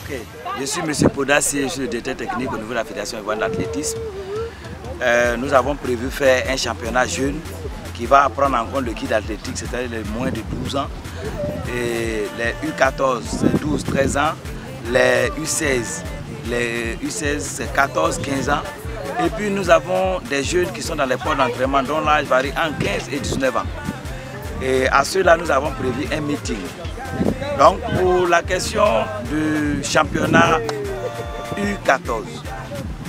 Ok, je suis M. Podassi, je suis le directeur technique au niveau de la Fédération ivoirienne d'athlétisme. Nous avons prévu faire un championnat jeune qui va prendre en compte le kit d'athlétique, c'est-à-dire les moins de 12 ans. Et les U14, c'est 12-13 ans. Les U16, c'est 14-15 ans. Et puis nous avons des jeunes qui sont dans les ports d'entraînement dont l'âge varie entre 15 et 19 ans. Et à ceux-là, nous avons prévu un meeting. Donc pour la question du championnat U14,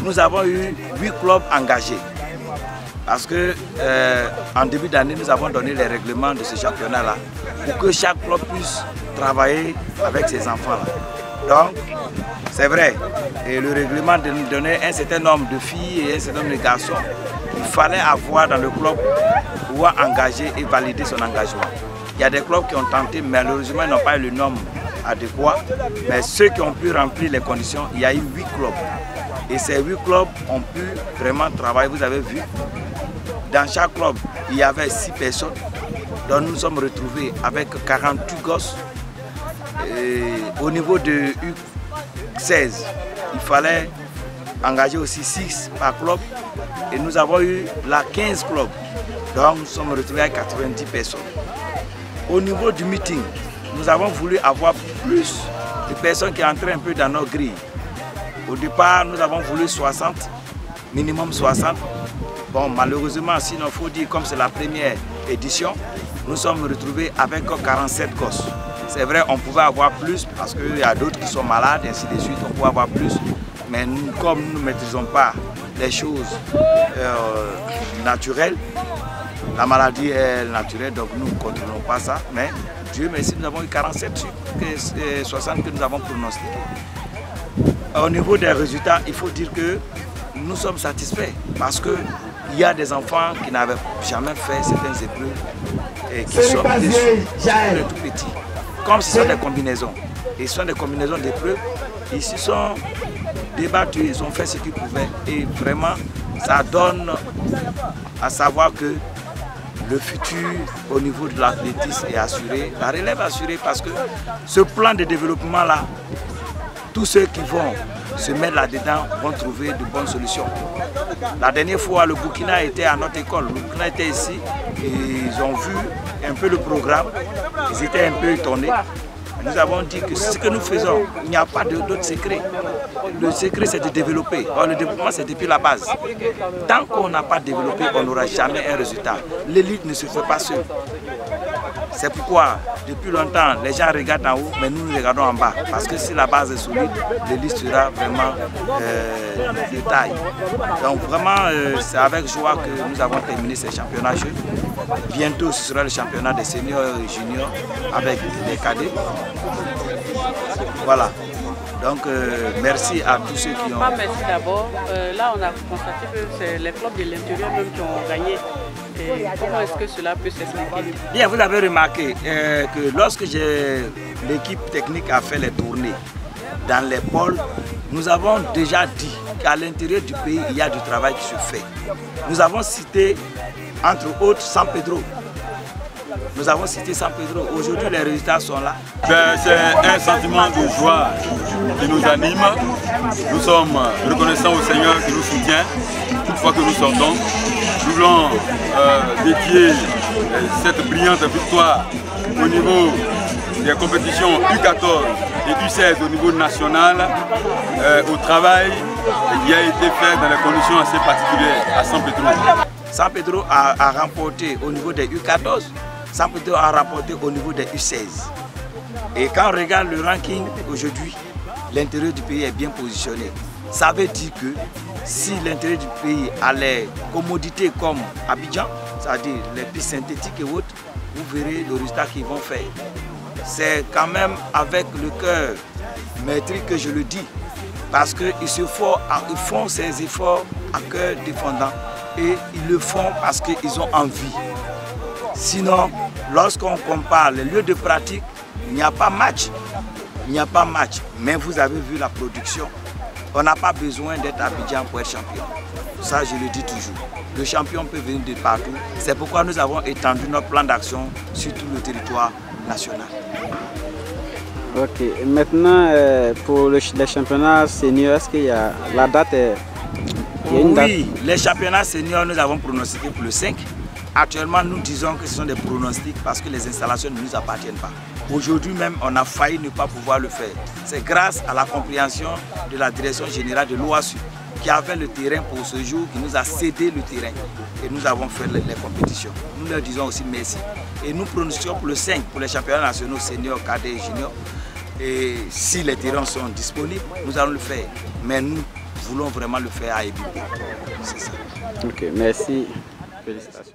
nous avons eu 8 clubs engagés. Parce que en début d'année, nous avons donné les règlements de ce championnat-là pour que chaque club puisse travailler avec ses enfants-là. Donc, c'est vrai, et le règlement de nous donner un certain nombre de filles et un certain nombre de garçons, il fallait avoir dans le club pouvoir engager et valider son engagement. Il y a des clubs qui ont tenté, malheureusement, ils n'ont pas eu le nombre adéquat. Mais ceux qui ont pu remplir les conditions, il y a eu 8 clubs. Et ces 8 clubs ont pu vraiment travailler, vous avez vu. Dans chaque club, il y avait 6 personnes. Donc nous nous sommes retrouvés avec 48 gosses. Et au niveau de U16, il fallait engager aussi 6 par club. Et nous avons eu là 15 clubs. Donc nous sommes retrouvés avec 90 personnes. Au niveau du meeting, nous avons voulu avoir plus de personnes qui entraient un peu dans nos grilles. Au départ, nous avons voulu 60, minimum 60. Bon, malheureusement, sinon, il faut dire, comme c'est la première édition, nous sommes retrouvés avec 47 gosses. C'est vrai, on pouvait avoir plus parce qu'il y a d'autres qui sont malades, et ainsi de suite, on pouvait avoir plus. Mais nous, comme nous ne maîtrisons pas les choses naturelles, la maladie est naturelle, donc nous ne contrôlons pas ça. Mais Dieu merci, nous avons eu 47 sur 60 que nous avons pronostiqués. Au niveau des résultats, il faut dire que nous sommes satisfaits parce qu'il y a des enfants qui n'avaient jamais fait certaines épreuves et qui sont déçus, les tout petits. Comme ce sont des combinaisons, et ce sont des combinaisons d'épreuves, ils se sont débattus, ils ont fait ce qu'ils pouvaient et vraiment ça donne à savoir que le futur au niveau de l'athlétisme est assuré, la relève est assurée parce que ce plan de développement là, tous ceux qui vont se mettre là-dedans vont trouver de bonnes solutions. La dernière fois, le Burkina était à notre école, le Burkina était ici, et ils ont vu un peu le programme, ils étaient un peu étonnés. Nous avons dit que ce que nous faisons, il n'y a pas d'autre secret. Le secret, c'est de développer. Or, le développement, c'est depuis la base. Tant qu'on n'a pas développé, on n'aura jamais un résultat. L'élite ne se fait pas seule. C'est pourquoi, depuis longtemps, les gens regardent en haut, mais nous, nous regardons en bas. Parce que si la base est solide, l'élite sera vraiment de taille. Donc vraiment, c'est avec joie que nous avons terminé ces championnats jeunes. Bientôt, ce sera le championnat des seniors et juniors avec les cadets. Voilà. Donc, merci à tous ceux qui ont... Merci d'abord. Là, on a constaté que c'est les clubs de l'intérieur même qui ont gagné. Et comment est-ce que cela peut s'expliquer? Bien, vous avez remarqué que lorsque l'équipe technique a fait les tournées dans les pôles, nous avons déjà dit qu'à l'intérieur du pays, il y a du travail qui se fait. Nous avons cité, entre autres, San Pedro. Nous avons cité San Pedro. Aujourd'hui, les résultats sont là. C'est un sentiment de joie qui nous anime. Nous sommes reconnaissants au Seigneur qui nous soutient toute fois que nous sortons. Nous voulons dédier cette brillante victoire au niveau des compétitions U14 et U16 au niveau national au travail qui a été fait dans des conditions assez particulières à San Pedro. San Pedro a remporté au niveau des U14. San Pedro a remporté au niveau des U16. Et quand on regarde le ranking aujourd'hui, l'intérieur du pays est bien positionné. Ça veut dire que si l'intérieur du pays a les commodités comme Abidjan, c'est-à-dire les pistes synthétiques et autres, vous verrez le résultat qu'ils vont faire. C'est quand même avec le cœur maîtrise que je le dis, parce qu'ils font ces efforts à cœur défendant et ils le font parce qu'ils ont envie. Sinon, lorsqu'on compare les lieux de pratique, il n'y a pas match. Il n'y a pas match. Mais vous avez vu la production. On n'a pas besoin d'être à Abidjan pour être champion. Ça, je le dis toujours. Le champion peut venir de partout. C'est pourquoi nous avons étendu notre plan d'action sur tout le territoire national. Ok, et maintenant pour les championnats seniors, est-ce qu'il y a la date? Oui, les championnats seniors, nous avons pronostiqué pour le 5. Actuellement, nous disons que ce sont des pronostics parce que les installations ne nous appartiennent pas. Aujourd'hui même, on a failli ne pas pouvoir le faire. C'est grâce à la compréhension de la direction générale de l'OASU qui avait le terrain pour ce jour, qui nous a cédé le terrain. Et nous avons fait les compétitions. Nous leur disons aussi merci. Et nous pronostiquons pour le 5, pour les championnats nationaux seniors, cadets et juniors. Et si les terrains sont disponibles, nous allons le faire. Mais nous voulons vraiment le faire à Ebimbe. C'est ça. Ok, merci. Félicitations.